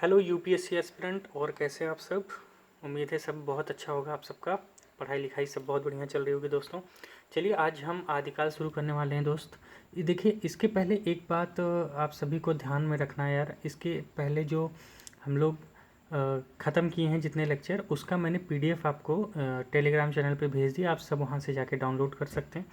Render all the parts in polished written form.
Hello UPSC aspirant, और कैसे हैं आप सब। उम्मीद है सब बहुत अच्छा होगा। आप सबका पढ़ाई लिखाई सब बहुत बढ़िया चल रही होगी दोस्तों। चलिए आज हम आदिकाल शुरू करने वाले हैं दोस्त। ये देखिए, इसके पहले एक बात आप सभी को ध्यान में रखना है यार। इसके पहले जो हम लोग ख़त्म किए हैं जितने लेक्चर, उसका मैंने पीडीएफ आपको टेलीग्राम चैनल पे भेज दिया। आप सब वहाँ से जाके डाउनलोड कर सकते हैं,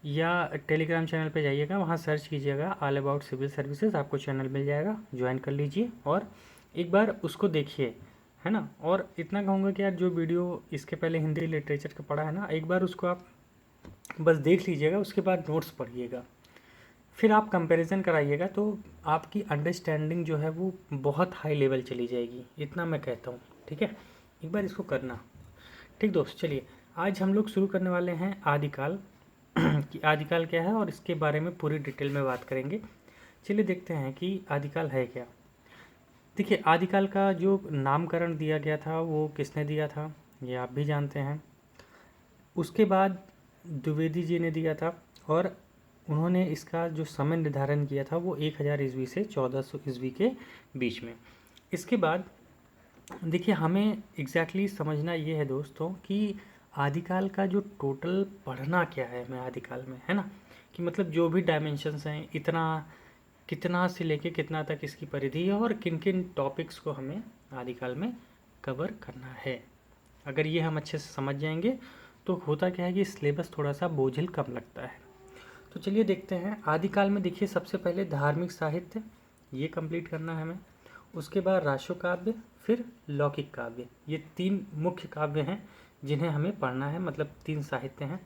या टेलीग्राम चैनल पे जाइएगा, वहाँ सर्च कीजिएगा ऑल अबाउट सिविल सर्विसेज, आपको चैनल मिल जाएगा, ज्वाइन कर लीजिए और एक बार उसको देखिए, है ना। और इतना कहूँगा कि यार जो वीडियो इसके पहले हिंदी लिटरेचर का पढ़ा है ना, एक बार उसको आप बस देख लीजिएगा, उसके बाद नोट्स पढ़िएगा, फिर आप कंपैरिजन कराइएगा, तो आपकी अंडरस्टैंडिंग जो है वो बहुत हाई लेवल चली जाएगी, इतना मैं कहता हूँ। ठीक है, एक बार इसको करना। ठीक दोस्त, चलिए आज हम लोग शुरू करने वाले हैं आदिकाल कि आदिकाल क्या है, और इसके बारे में पूरी डिटेल में बात करेंगे। चलिए देखते हैं कि आदिकाल है क्या। देखिए, आदिकाल का जो नामकरण दिया गया था वो किसने दिया था, ये आप भी जानते हैं। उसके बाद द्विवेदी जी ने दिया था, और उन्होंने इसका जो समय निर्धारण किया था वो 1000 ईस्वी से 1400 ईस्वी के बीच में। इसके बाद देखिए, हमें एग्जैक्टली समझना ये है दोस्तों कि आदिकाल का जो टोटल पढ़ना क्या है हमें आदिकाल में, है ना। कि मतलब जो भी डायमेंशंस हैं, इतना कितना से लेके कितना तक इसकी परिधि है, और किन किन टॉपिक्स को हमें आदिकाल में कवर करना है। अगर ये हम अच्छे से समझ जाएंगे तो होता क्या है कि सिलेबस थोड़ा सा बोझिल कम लगता है। तो चलिए देखते हैं आदिकाल में। देखिए, सबसे पहले धार्मिक साहित्य ये कंप्लीट करना है हमें। उसके बाद राशो काव्य, फिर लौकिक काव्य। ये 3 मुख्य काव्य हैं जिन्हें हमें पढ़ना है, मतलब 3 साहित्य हैं।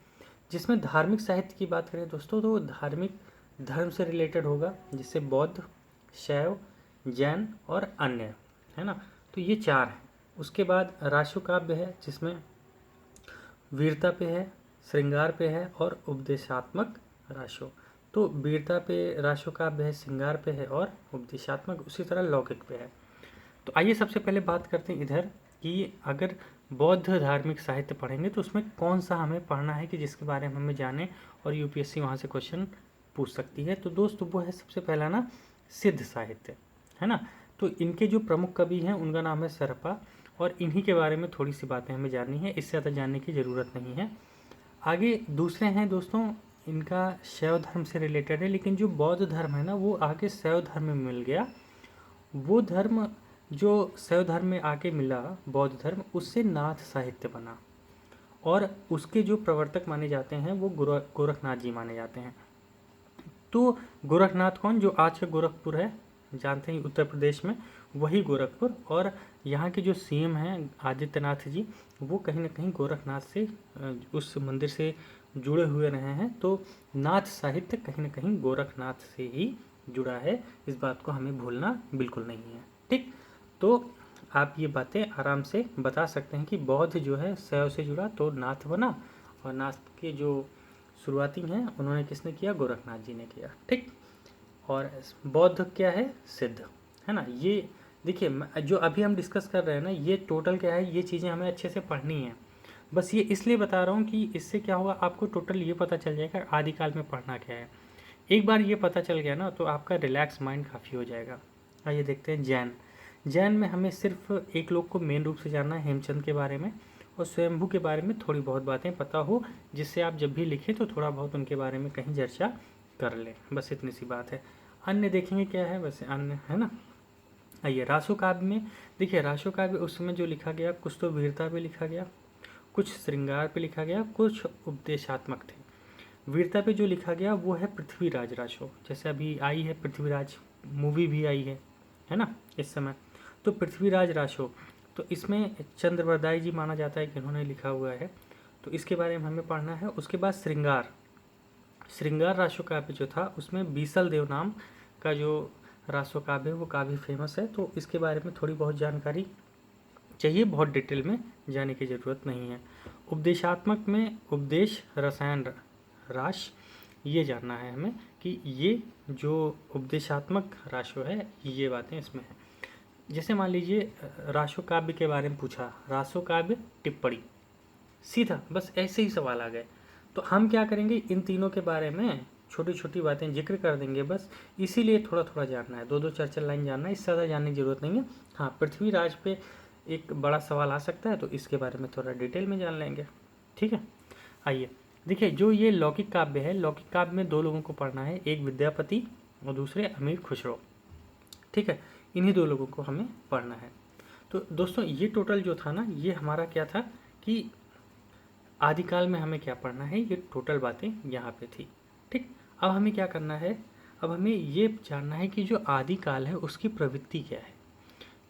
जिसमें धार्मिक साहित्य की बात करें दोस्तों, तो धार्मिक धर्म से रिलेटेड होगा, जिससे बौद्ध, शैव, जैन और अन्य, है ना। तो ये 4 हैं। उसके बाद राशो काव्य है, जिसमें वीरता पे है, श्रृंगार पे है और उपदेशात्मक राशो। तो वीरता पे राशो काव्य है, श्रृंगार पे है और उपदेशात्मक उसी तरह लौकिक पे है। तो आइए सबसे पहले बात करते हैं इधर कि अगर बौद्ध धार्मिक साहित्य पढ़ेंगे तो उसमें कौन सा हमें पढ़ना है कि जिसके बारे में हमें जाने और यूपीएससी वहाँ से क्वेश्चन पूछ सकती है। तो दोस्त वो है सबसे पहला ना सिद्ध साहित्य, है ना। तो इनके जो प्रमुख कवि हैं उनका नाम है सरपा, और इन्हीं के बारे में थोड़ी सी बातें हमें जाननी है, इससे ज़्यादा जानने की ज़रूरत नहीं है। आगे दूसरे हैं दोस्तों, इनका शैव धर्म से रिलेटेड है, लेकिन जो बौद्ध धर्म है ना वो आगे शैव धर्म में मिल गया। वो धर्म जो शैव धर्म में आके मिला, बौद्ध धर्म, उससे नाथ साहित्य बना, और उसके जो प्रवर्तक माने जाते हैं वो गोरखनाथ जी माने जाते हैं। तो गोरखनाथ कौन, जो आज का गोरखपुर है, जानते हैं उत्तर प्रदेश में, वही गोरखपुर। और यहाँ के जो सीएम हैं आदित्यनाथ जी, वो कहीं ना कहीं गोरखनाथ से उस मंदिर से जुड़े हुए रहे हैं। तो नाथ साहित्य कहीं ना कहीं गोरखनाथ से ही जुड़ा है, इस बात को हमें भूलना बिल्कुल नहीं है। ठीक, तो आप ये बातें आराम से बता सकते हैं कि बौद्ध जो है शैव से जुड़ा तो नाथ बना, और नाथ के जो शुरुआती हैं उन्होंने किसने किया, गोरखनाथ जी ने किया। ठीक, और बौद्ध क्या है, सिद्ध, है ना। ये देखिए, जो अभी हम डिस्कस कर रहे हैं ना, ये टोटल क्या है, ये चीज़ें हमें अच्छे से पढ़नी है। बस ये इसलिए बता रहा हूँ कि इससे क्या होगा, आपको टोटल ये पता चल जाएगा आदिकाल में पढ़ना क्या है। एक बार ये पता चल गया ना तो आपका रिलैक्स माइंड काफ़ी हो जाएगा। आइए देखते हैं जैन। जैन में हमें सिर्फ एक लोग को मेन रूप से जानना है, हेमचंद के बारे में, और स्वयंभू के बारे में थोड़ी बहुत बातें पता हो, जिससे आप जब भी लिखें तो थोड़ा बहुत उनके बारे में कहीं चर्चा कर लें, बस इतनी सी बात है। अन्य देखेंगे क्या है, वैसे अन्य, है ना। आइए रासो काव्य में। देखिए, रासो काव्य उस समय जो लिखा गया, कुछ तो वीरता पे लिखा गया, कुछ श्रृंगार पे लिखा गया, कुछ उपदेशात्मक थे। वीरता पे जो लिखा गया वो है पृथ्वीराज रासो, जैसे अभी आई है पृथ्वीराज, मूवी भी आई है ना इस समय। तो पृथ्वीराज रासो, तो इसमें चंद्रवरदाई जी माना जाता है कि इन्होंने लिखा हुआ है, तो इसके बारे में हमें पढ़ना है। उसके बाद श्रृंगार, श्रृंगार रासो काव्य जो था उसमें बीसल देव नाम का जो रासो काव्य वो काफ़ी फेमस है, तो इसके बारे में थोड़ी बहुत जानकारी चाहिए, बहुत डिटेल में जाने की ज़रूरत नहीं है। उपदेशात्मक में उपदेश रसायन राश, ये जानना है हमें कि ये जो उपदेशात्मक राशो है ये बातें इसमें हैं। जैसे मान लीजिए राशो काव्य के बारे में पूछा, रासो काव्य टिप्पणी, सीधा बस ऐसे ही सवाल आ गए, तो हम क्या करेंगे, इन तीनों के बारे में छोटी छोटी बातें जिक्र कर देंगे बस, इसीलिए थोड़ा थोड़ा जानना है, 2-2 4-4 लाइन जानना है, इससे ज़्यादा जानने की ज़रूरत नहीं है। हाँ, पृथ्वीराज पे एक बड़ा सवाल आ सकता है तो इसके बारे में थोड़ा डिटेल में जान लेंगे। ठीक है, आइए देखिए, जो ये लौकिक काव्य है, लौकिक काव्य में 2 लोगों को पढ़ना है, एक विद्यापति और दूसरे अमीर खुसरो। ठीक है, इन्हीं 2 लोगों को हमें पढ़ना है। तो दोस्तों ये टोटल जो था ना, ये हमारा क्या था कि आदिकाल में हमें क्या पढ़ना है, ये टोटल बातें यहाँ पे थी। ठीक, अब हमें क्या करना है, अब हमें ये जानना है कि जो आदिकाल है उसकी प्रवृत्ति क्या है,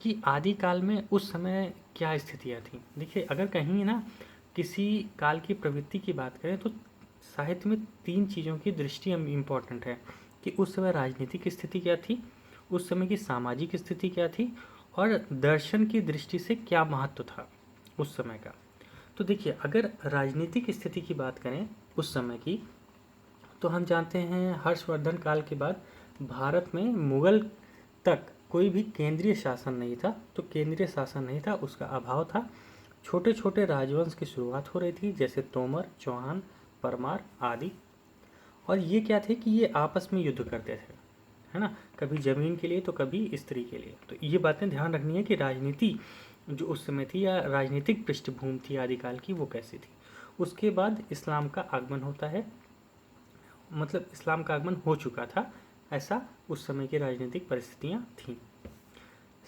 कि आदिकाल में उस समय क्या स्थितियाँ थी। देखिए, अगर कहीं ना किसी काल की प्रवृत्ति की बात करें तो साहित्य में 3 चीज़ों की दृष्टि इम्पॉर्टेंट है, कि उस समय राजनीतिक स्थिति क्या थी, उस समय की सामाजिक स्थिति क्या थी, और दर्शन की दृष्टि से क्या महत्व था उस समय का। तो देखिए, अगर राजनीतिक स्थिति की बात करें उस समय की, तो हम जानते हैं हर्षवर्धन काल के बाद भारत में मुगल तक कोई भी केंद्रीय शासन नहीं था। तो केंद्रीय शासन नहीं था, उसका अभाव था। छोटे छोटे राजवंश की शुरुआत हो रही थी, जैसे तोमर, चौहान, परमार आदि। और ये क्या थे कि ये आपस में युद्ध करते थे, है ना, कभी ज़मीन के लिए तो कभी स्त्री के लिए। तो ये बातें ध्यान रखनी है कि राजनीति जो उस समय थी या राजनीतिक पृष्ठभूमि थी आदिकाल की, वो कैसी थी। उसके बाद इस्लाम का आगमन होता है, मतलब इस्लाम का आगमन हो चुका था, ऐसा उस समय की राजनीतिक परिस्थितियाँ थीं।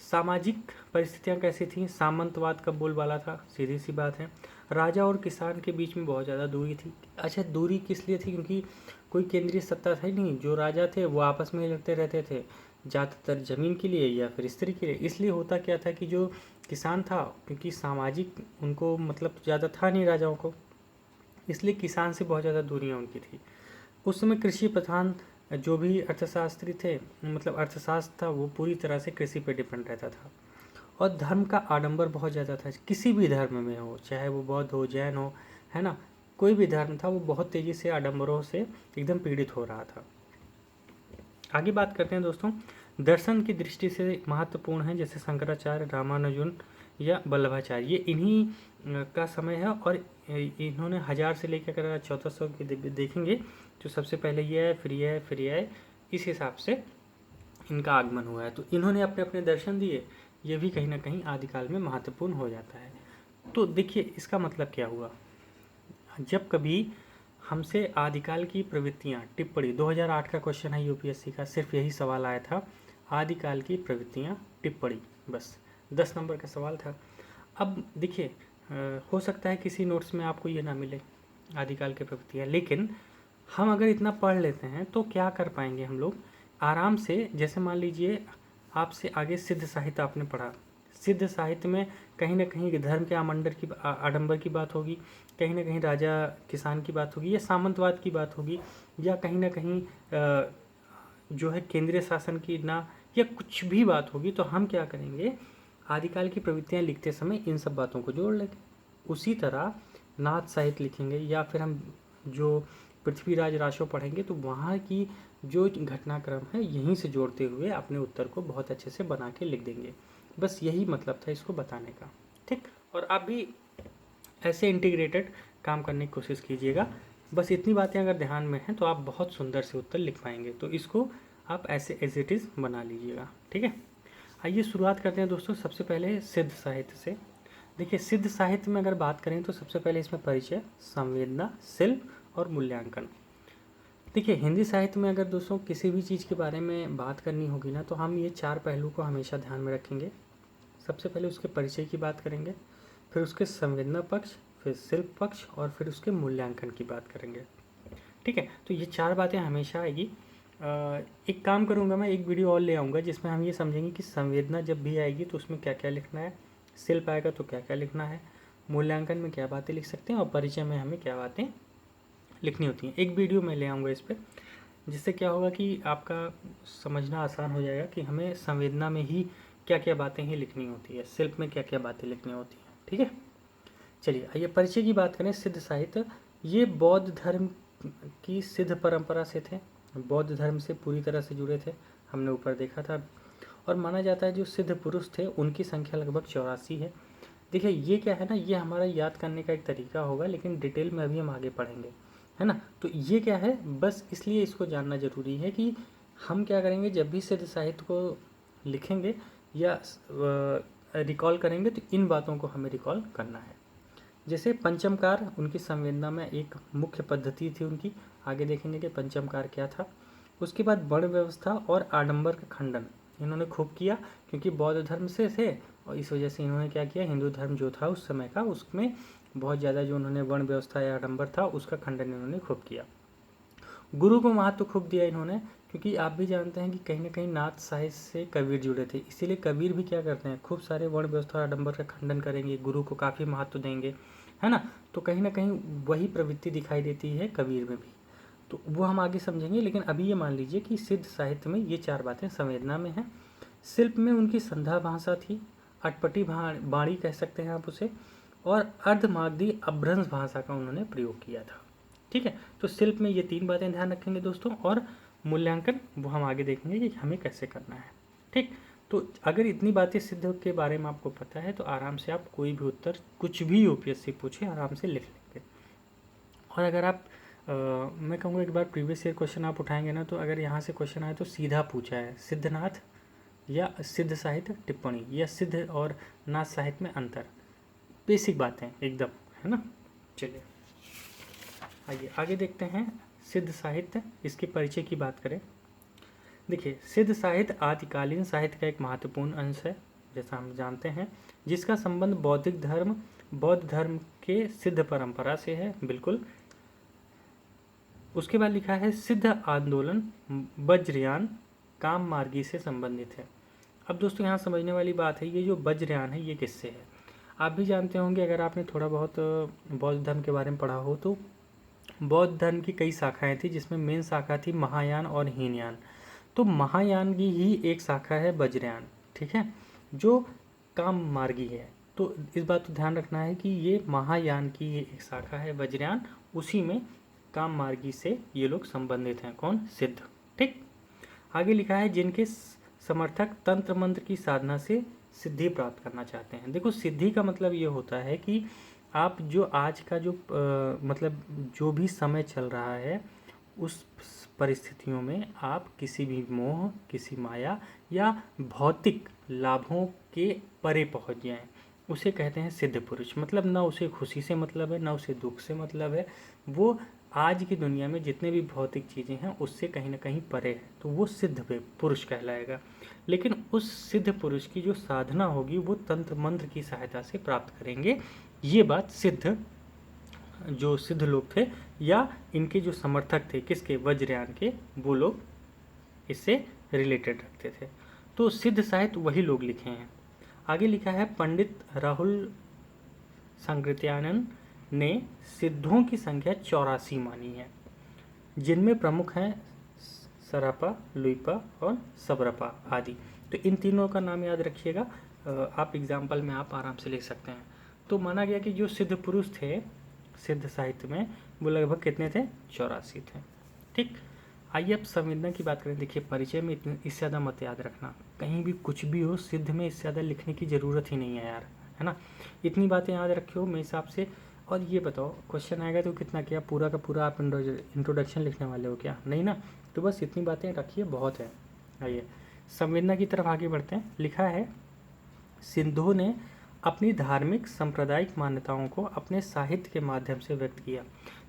सामाजिक परिस्थितियाँ कैसी थीं, सामंतवाद का बोलबाला था, सीधी सी बात है। राजा और किसान के बीच में बहुत ज़्यादा दूरी थी। अच्छा, दूरी किस लिए थी, क्योंकि कोई केंद्रीय सत्ता था ही नहीं, जो राजा थे वो आपस में ही लड़ते रहते थे, ज़्यादातर ज़मीन के लिए या फिर स्त्री के लिए। इसलिए होता क्या था कि जो किसान था, क्योंकि सामाजिक उनको मतलब ज़्यादा था नहीं राजाओं को, इसलिए किसान से बहुत ज़्यादा दूरियाँ उनकी थी। उस समय कृषि प्रधान जो भी अर्थशास्त्री थे, मतलब अर्थशास्त्र था, वो पूरी तरह से कृषि पर डिपेंड रहता था। और धर्म का आडंबर बहुत ज़्यादा था, किसी भी धर्म में हो, चाहे वो बौद्ध हो, जैन हो, है ना, कोई भी धर्म था, वो बहुत तेज़ी से आडंबरों से एकदम पीड़ित हो रहा था। आगे बात करते हैं दोस्तों, दर्शन की दृष्टि से महत्वपूर्ण है, जैसे शंकराचार्य, रामानुजन या वल्लभाचार्य, ये इन्हीं का समय है। और इन्होंने 1000 से लेकर 1400 की देखेंगे, तो सबसे पहले ये है, फिर ये है, फिर ये है, इस हिसाब से इनका आगमन हुआ है। तो इन्होंने अपने अपने दर्शन दिए, ये भी कहीं ना कहीं आदिकाल में महत्वपूर्ण हो जाता है। तो देखिए, इसका मतलब क्या हुआ, जब कभी हमसे आदिकाल की प्रवृत्तियाँ टिप्पणी, 2008 का क्वेश्चन है यूपीएससी का, सिर्फ यही सवाल आया था, आदिकाल की प्रवृत्तियाँ टिप्पणी, बस 10 नंबर का सवाल था। अब देखिए, हो सकता है किसी नोट्स में आपको ये ना मिले आदिकाल की प्रवृत्तियाँ, लेकिन हम अगर इतना पढ़ लेते हैं तो क्या कर पाएंगे हम लोग आराम से। जैसे मान लीजिए, आपसे आगे सिद्ध साहित्य आपने पढ़ा, सिद्ध साहित्य में कहीं ना कहीं धर्म के आडंबर की बात होगी, कहीं ना कहीं राजा किसान की बात होगी, या सामंतवाद की बात होगी, या कहीं ना कहीं जो है केंद्रीय शासन की ना, या कुछ भी बात होगी। तो हम क्या करेंगे, आदिकाल की प्रवृत्तियाँ लिखते समय इन सब बातों को जोड़ लेंगे। उसी तरह नाथ साहित्य लिखेंगे, या फिर हम जो पृथ्वीराज राशो पढ़ेंगे, तो वहाँ की जो घटनाक्रम है यहीं से जोड़ते हुए अपने उत्तर को बहुत अच्छे से बना के लिख देंगे। बस यही मतलब था इसको बताने का। ठीक, और आप भी ऐसे इंटीग्रेटेड काम करने की कोशिश कीजिएगा। बस इतनी बातें अगर ध्यान में हैं तो आप बहुत सुंदर से उत्तर लिख पाएंगे। तो इसको आप ऐसे एज इट इज़ बना लीजिएगा। ठीक है, आइए शुरुआत करते हैं दोस्तों, सबसे पहले सिद्ध साहित्य से। देखिए, सिद्ध साहित्य में अगर बात करें तो सबसे पहले इसमें परिचय, संवेदना, शिल्प और मूल्यांकन। देखिए, हिंदी साहित्य में अगर दोस्तों किसी भी चीज़ के बारे में बात करनी होगी ना, तो हम ये 4 पहलू को हमेशा ध्यान में रखेंगे। सबसे पहले उसके परिचय की बात करेंगे, फिर उसके संवेदना पक्ष, फिर शिल्प पक्ष, और फिर उसके मूल्यांकन की बात करेंगे। ठीक है, तो ये 4 बातें हमेशा आएगी। एक काम करूँगा, मैं एक वीडियो और ले आऊँगा जिसमें हम ये समझेंगे कि संवेदना जब भी आएगी तो उसमें क्या क्या लिखना है, शिल्प आएगा तो क्या क्या लिखना है, मूल्यांकन में क्या बातें लिख सकते हैं, और परिचय में हमें क्या बातें लिखनी होती हैं। एक वीडियो मैं ले आऊँगा इस पर, जिससे क्या होगा कि आपका समझना आसान हो जाएगा कि हमें संवेदना में ही क्या क्या बातें ही लिखनी होती है, शिल्प में क्या क्या बातें लिखनी होती हैं। ठीक है, चलिए आइए परिचय की बात करें। सिद्ध साहित्य ये बौद्ध धर्म की सिद्ध परंपरा से थे, बौद्ध धर्म से पूरी तरह से जुड़े थे, हमने ऊपर देखा था। और माना जाता है जो सिद्ध पुरुष थे उनकी संख्या लगभग 84 है। देखिए, ये क्या है ना, ये हमारा याद करने का एक तरीका होगा, लेकिन डिटेल में अभी हम आगे पढ़ेंगे है ना। तो ये क्या है, बस इसलिए इसको जानना जरूरी है कि हम क्या करेंगे जब भी सिद्ध साहित्य को लिखेंगे या रिकॉल करेंगे तो इन बातों को हमें रिकॉल करना है। जैसे पंचमकार उनकी संवेदना में एक मुख्य पद्धति थी उनकी, आगे देखेंगे कि पंचमकार क्या था। उसके बाद वर्ण व्यवस्था और आडंबर का खंडन इन्होंने खूब किया, क्योंकि बौद्ध धर्म से थे और इस वजह से इन्होंने क्या किया, हिंदू धर्म जो था उस समय का उसमें बहुत ज़्यादा जो उन्होंने वर्ण व्यवस्था या आडंबर था उसका खंडन इन्होंने खूब किया। गुरु को महत्व खूब दिया इन्होंने, क्योंकि आप भी जानते हैं कि कहीं ना कहीं नाथ साहित्य से कबीर जुड़े थे, इसीलिए कबीर भी क्या करते हैं, खूब सारे वर्ण व्यवस्था आडंबर का खंडन करेंगे, गुरु को काफ़ी महत्व देंगे, है ना। तो कहीं ना कहीं वही प्रवृत्ति दिखाई देती है कबीर में भी, तो वो हम आगे समझेंगे। लेकिन अभी ये मान लीजिए कि सिद्ध साहित्य में ये 4 बातें संवेदना में हैं। शिल्प में उनकी संध्या भाषा थी, अटपटी बाणी कह सकते हैं आप उसे, और अर्धमागधी अभ्रंश भाषा का उन्होंने प्रयोग किया था। ठीक है, तो शिल्प में ये 3 बातें ध्यान रखेंगे दोस्तों, और मूल्यांकन वो हम आगे देखेंगे कि हमें कैसे करना है। ठीक, तो अगर इतनी बातें सिद्ध के बारे में आपको पता है तो आराम से आप कोई भी उत्तर कुछ भी यूपीएससी पूछे आराम से लिख लेंगे। और अगर आप मैं कहूँगा एक बार प्रीवियस ईयर क्वेश्चन आप उठाएंगे ना, तो अगर यहाँ से क्वेश्चन आए तो सीधा पूछा है सिद्धनाथ या सिद्ध साहित्य टिप्पणी या सिद्ध और नाथ साहित्य में अंतर, बेसिक बातें एकदम, है ना। चलिए आइए आगे देखते हैं सिद्ध साहित्य, इसके परिचय की बात करें। देखिए, सिद्ध साहित्य आदिकालीन साहित्य का एक महत्वपूर्ण अंश है, जैसा हम जानते हैं, जिसका संबंध बौद्ध धर्म के सिद्ध परंपरा से है, बिल्कुल। उसके बाद लिखा है सिद्ध आंदोलन वज्रयान काम मार्गी से संबंधित है। अब दोस्तों यहाँ समझने वाली बात है, ये जो वज्रयान है ये किससे है। आप भी जानते होंगे अगर आपने थोड़ा बहुत बौद्ध धर्म के बारे में पढ़ा हो, तो बौद्ध धर्म की कई शाखाएं थी, जिसमें मेन शाखा थी महायान और हीनयान। तो महायान की ही एक शाखा है वज्रयान, ठीक है, जो काम मार्गी है। तो इस बात को ध्यान रखना है कि ये महायान की ही एक शाखा है वज्रयान, उसी में काम मार्गी से ये लोग संबंधित हैं। कौन? सिद्ध। ठीक, आगे लिखा है जिनके समर्थक तंत्र मंत्र की साधना से सिद्धि प्राप्त करना चाहते हैं। देखो, सिद्धि का मतलब ये होता है कि आप जो आज का जो मतलब जो भी समय चल रहा है उस परिस्थितियों में आप किसी भी मोह, किसी माया या भौतिक लाभों के परे पहुंच जाएं, उसे कहते हैं सिद्ध पुरुष। मतलब ना उसे खुशी से मतलब है, ना उसे दुख से मतलब है, वो आज की दुनिया में जितने भी भौतिक चीज़ें हैं उससे कहीं ना कहीं परे है, तो वो सिद्ध पुरुष कहलाएगा। लेकिन उस सिद्ध पुरुष की जो साधना होगी वो तंत्र मंत्र की सहायता से प्राप्त करेंगे। ये बात सिद्ध जो सिद्ध लोग थे या इनके जो समर्थक थे, किसके? वज्रयान के, वो लोग इससे रिलेटेड रखते थे। तो सिद्ध साहित्य वही लोग लिखे हैं। आगे लिखा है पंडित राहुल सांकृत्यायन ने सिद्धों की संख्या 84 मानी है, जिनमें प्रमुख हैं सरापा, लुइपा और सबरपा आदि। तो इन तीनों का नाम याद रखिएगा, आप एग्जाम्पल में आप आराम से लिख सकते हैं। तो माना गया कि जो सिद्ध पुरुष थे सिद्ध साहित्य में वो लगभग कितने थे? 84 थे। ठीक, आइए अब संवेदना की बात करें। देखिए, परिचय में इससे ज़्यादा मत याद रखना, कहीं भी कुछ भी हो सिद्ध में इससे ज़्यादा लिखने की ज़रूरत ही नहीं है यार, है ना। इतनी बातें याद रखियो मेरे हिसाब से। और ये बताओ, क्वेश्चन आएगा तो कितना, क्या पूरा का पूरा आप इंट्रोडक्शन लिखने वाले हो क्या? नहीं ना, तो बस इतनी बातें रखिए, बहुत है। आइए संवेदना की तरफ आगे बढ़ते हैं। लिखा है सिद्धों ने अपनी धार्मिक सांप्रदायिक मान्यताओं को अपने साहित्य के माध्यम से व्यक्त किया।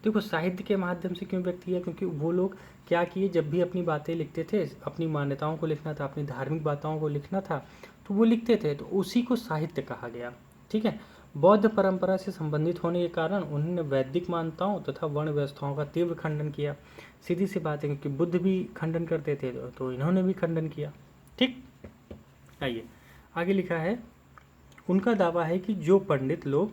देखो, साहित्य के माध्यम से क्यों व्यक्त किया? क्योंकि वो लोग क्या किए, जब भी अपनी बातें लिखते थे, अपनी मान्यताओं को लिखना था, अपनी धार्मिक बातों को लिखना था, तो वो लिखते थे, तो उसी को साहित्य कहा गया। ठीक है, बौद्ध परंपरा से संबंधित होने के कारण उन्होंने वैदिक मान्यताओं तथा वर्ण व्यवस्थाओं का तीव्र खंडन किया। सीधी सी बात है, क्योंकि बुद्ध भी खंडन करते थे तो इन्होंने भी खंडन किया। ठीक, आइए आगे लिखा है उनका दावा है कि जो पंडित लोग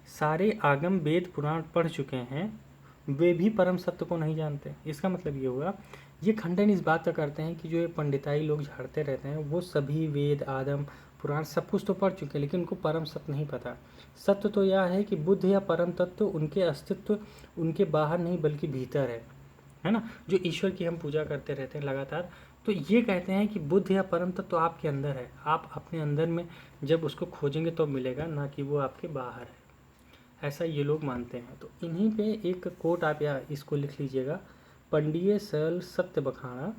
सारे आगम वेद पुराण पढ़ चुके हैं वे भी परम सत्य को नहीं जानते। इसका मतलब ये हुआ, ये खंडन इस बात का करते हैं कि जो ये पंडिताई लोग झाड़ते रहते हैं वो सभी वेद आदम पुराण सब कुछ तो पढ़ चुके हैं, लेकिन उनको परम सत्य नहीं पता। सत्य तो यह है कि बुद्ध या परम तत्व उनके अस्तित्व उनके बाहर नहीं बल्कि भीतर है ना। जो ईश्वर की हम पूजा करते रहते हैं लगातार, तो ये कहते हैं कि बुद्ध या परम तत्व तो आपके अंदर है, आप अपने अंदर में जब उसको खोजेंगे तो मिलेगा, ना कि वो आपके बाहर है। ऐसा ये लोग मानते हैं। तो इन्हीं पे एक कोट आप या इसको लिख लीजिएगा, पंडिये सल सत्य बखाना,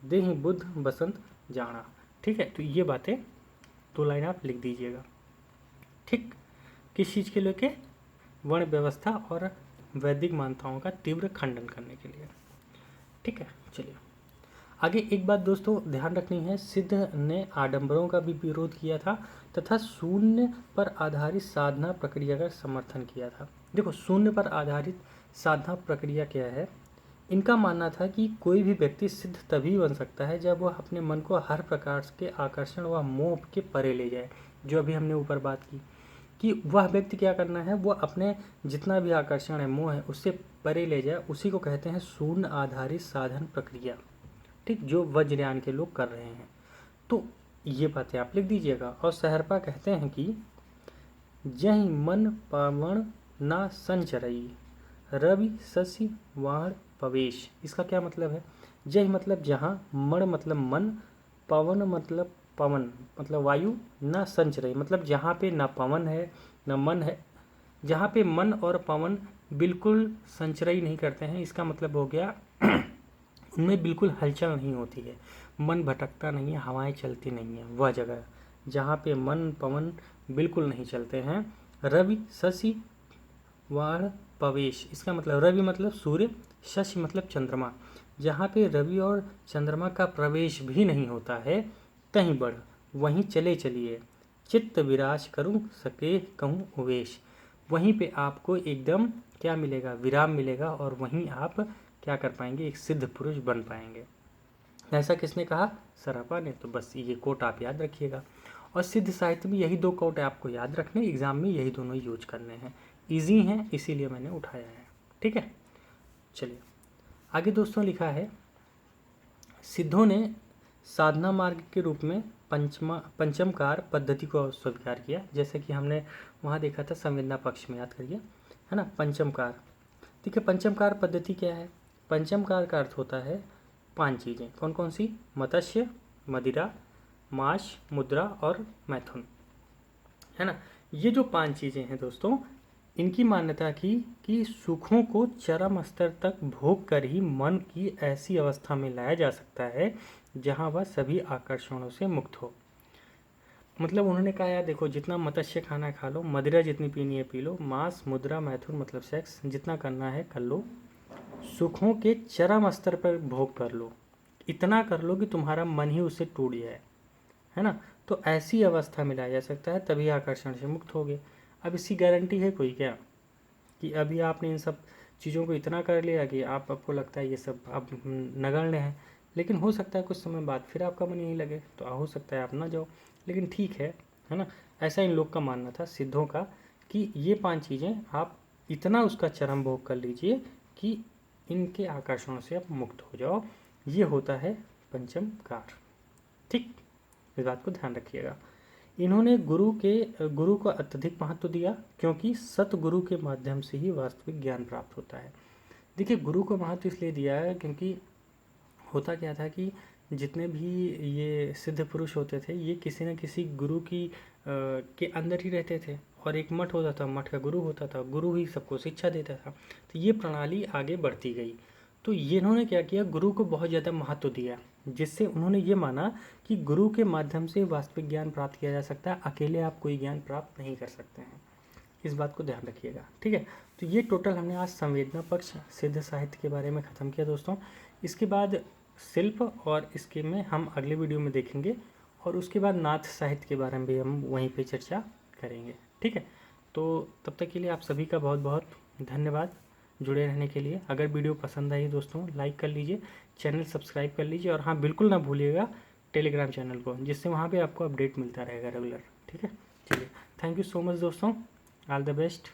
देहि बुद्ध बसंत जाना। ठीक है, तो ये बातें 2 लाइन आप लिख दीजिएगा। ठीक, किस चीज़ के लेके? वर्ण व्यवस्था और वैदिक मान्यताओं का तीव्र खंडन करने के लिए। ठीक है, चलिए आगे। एक बात दोस्तों ध्यान रखनी है, सिद्ध ने आडंबरों का भी विरोध किया था तथा शून्य पर आधारित साधना प्रक्रिया का समर्थन किया था। देखो, शून्य पर आधारित साधना प्रक्रिया क्या है? इनका मानना था कि कोई भी व्यक्ति सिद्ध तभी बन सकता है जब वह अपने मन को हर प्रकार के आकर्षण व मोह के परे ले जाए। जो अभी हमने ऊपर बात की कि वह व्यक्ति क्या करना है, वह अपने जितना भी आकर्षण है, मोह है, उससे परे ले जाए, उसी को कहते हैं शून्य आधारित साधन प्रक्रिया। ठीक, जो वज्रयान के लोग कर रहे हैं। तो ये बातें आप लिख दीजिएगा। और सहरपा कहते हैं कि जहि मन पावण ना संचरई, रवि शशि वाण पवेश। इसका क्या मतलब है? जय मतलब जहाँ, मण मतलब मन, पवन मतलब पवन मतलब वायु, न संचरई मतलब जहाँ पे ना पवन है न मन है, जहाँ पे मन और पवन बिल्कुल संचरई नहीं करते हैं। इसका मतलब हो गया उनमें बिल्कुल हलचल नहीं होती है, मन भटकता नहीं है, हवाएं चलती नहीं है, वह जगह जहाँ पे मन पवन बिल्कुल नहीं चलते हैं। रवि शशि वाण पवेश, इसका मतलब रवि मतलब सूर्य, शशि मतलब चंद्रमा, जहाँ पे रवि और चंद्रमा का प्रवेश भी नहीं होता है, तहीं बढ़ वहीं चले चलिए, चित्त विराज करूं सके कहूँ उवेश। वहीं पे आपको एकदम क्या मिलेगा? विराम मिलेगा, और वहीं आप क्या कर पाएंगे? एक सिद्ध पुरुष बन पाएंगे। ऐसा किसने कहा? सरपा ने। तो बस ये कोट आप याद रखिएगा। और सिद्ध साहित्य में यही 2 कोट आपको याद रखने, एग्जाम में यही दोनों यूज करने हैं, ईजी हैं इसीलिए मैंने उठाया है। ठीक है, चलिए आगे दोस्तों लिखा है, सिद्धों ने साधना मार्ग के रूप में पंचमकार पद्धति को स्वीकार किया। जैसे कि हमने वहाँ देखा था संवेदना पक्ष में, याद करिए, है ना, पंचमकार। देखिए पंचमकार पद्धति क्या है? पंचमकार का अर्थ होता है 5 चीज़ें। कौन कौन सी? मत्स्य, मदिरा, मांस, मुद्रा और मैथुन, है ना। ये जो 5 चीज़ें हैं दोस्तों, इनकी मान्यता की कि सुखों को चरम स्तर तक भोग कर ही मन की ऐसी अवस्था में लाया जा सकता है जहां वह सभी आकर्षणों से मुक्त हो। मतलब उन्होंने कहा यार देखो, जितना मत्स्य खाना खा लो, मदिरा जितनी पीनी है पी लो, मांस, मुद्रा, मैथुन मतलब सेक्स जितना करना है कर लो, सुखों के चरम स्तर पर भोग कर लो, इतना कर लो कि तुम्हारा मन ही उससे टूट जाए, है ना। तो ऐसी अवस्था में लाया जा सकता है, तभी आकर्षण से मुक्त होगे। अब इसकी गारंटी है कोई क्या कि अभी आपने इन सब चीज़ों को इतना कर लिया कि आपको लगता है ये सब अब नगण्य है, लेकिन हो सकता है कुछ समय बाद फिर आपका मन यही लगे, तो हो सकता है आप ना जाओ, लेकिन ठीक है ना। ऐसा इन लोग का मानना था सिद्धों का कि ये 5 चीज़ें आप इतना उसका चरम भोग कर लीजिए कि इनके आकर्षणों से आप मुक्त हो जाओ। ये होता है पंचमकार। ठीक, इस बात को ध्यान रखिएगा। इन्होंने गुरु को अत्यधिक महत्व दिया, क्योंकि सतगुरु के माध्यम से ही वास्तविक ज्ञान प्राप्त होता है। देखिए गुरु को महत्व इसलिए दिया है क्योंकि होता क्या था कि जितने भी ये सिद्ध पुरुष होते थे, ये किसी न किसी गुरु के अंदर ही रहते थे, और एक मठ होता था, मठ का गुरु होता था, गुरु ही सबको शिक्षा देता था। तो ये प्रणाली आगे बढ़ती गई। तो ये इन्होंने क्या किया, गुरु को बहुत ज़्यादा महत्व दिया, जिससे उन्होंने ये माना कि गुरु के माध्यम से वास्तविक ज्ञान प्राप्त किया जा सकता है, अकेले आप कोई ज्ञान प्राप्त नहीं कर सकते हैं। इस बात को ध्यान रखिएगा, ठीक है। तो ये टोटल हमने आज संवेदना पक्ष सिद्ध साहित्य के बारे में ख़त्म किया दोस्तों। इसके बाद शिल्प और इसके में हम अगले वीडियो में देखेंगे, और उसके बाद नाथ साहित्य के बारे में भी हम वहीं पे चर्चा करेंगे, ठीक है। तो तब तक के लिए आप सभी का बहुत बहुत धन्यवाद जुड़े रहने के लिए। अगर वीडियो पसंद आई दोस्तों, लाइक कर लीजिए, चैनल सब्सक्राइब कर लीजिए, और हाँ बिल्कुल ना भूलिएगा टेलीग्राम चैनल को, जिससे वहाँ पे आपको अपडेट मिलता रहेगा रेगुलर, ठीक है। चलिए, थैंक यू सो मच दोस्तों, ऑल द बेस्ट।